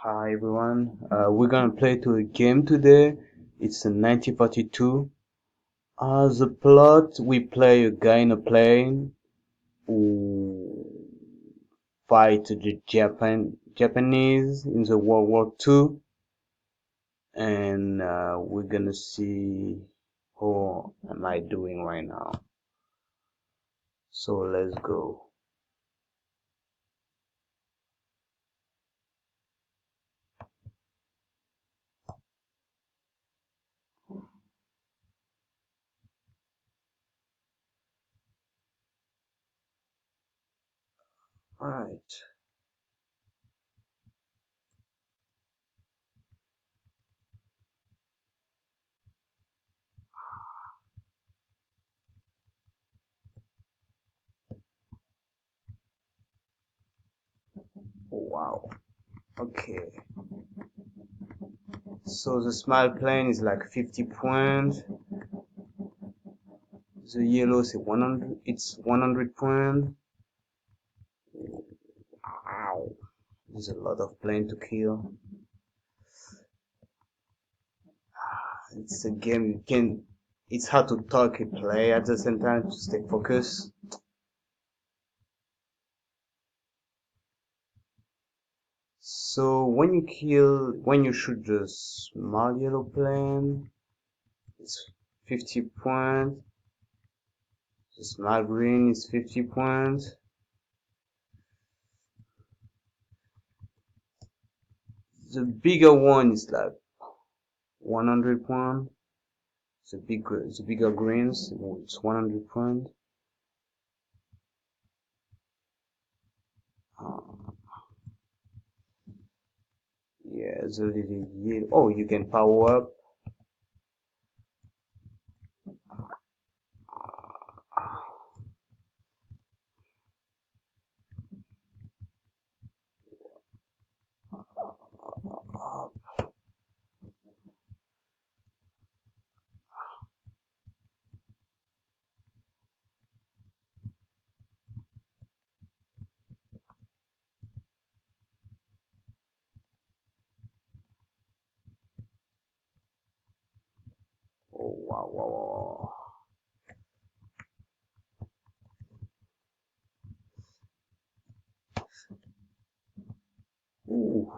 Hi everyone. We're gonna play to a game today. It's a 1942. As a plot, we play a guy in a plane who fight the Japanese in the World War II, and we're gonna see how am I doing right now. So let's go. All right. Wow. Okay. So the small plane is like 50 points. The yellow is 100. It's 100 points. Wow. There's a lot of plane to kill. It's a game you can. It's hard to talk and play at the same time to stay focused. So when you shoot the small yellow plane, it's 50 points. The small green is 50 points. The bigger one is like 100 points. The bigger greens, it's 100 points. Uh, yeah, the little yellow. Oh, you can power up. Oh, wow, wow, wow. Ooh,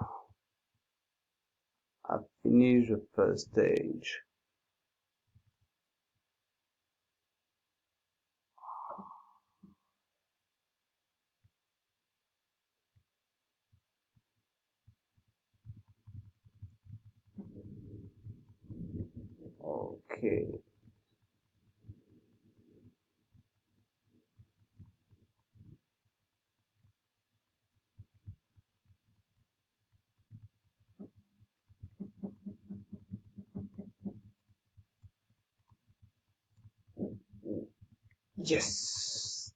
I finished the first stage. Okay. Yes.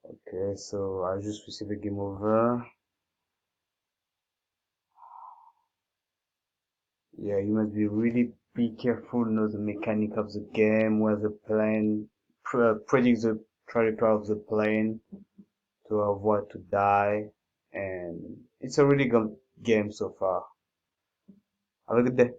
Okay, so I just received a game over. Yeah, you must be really be careful, know the mechanic of the game, where the plane, predict the trajectory of the plane to avoid to die, and it's a really good game so far. Have a good day.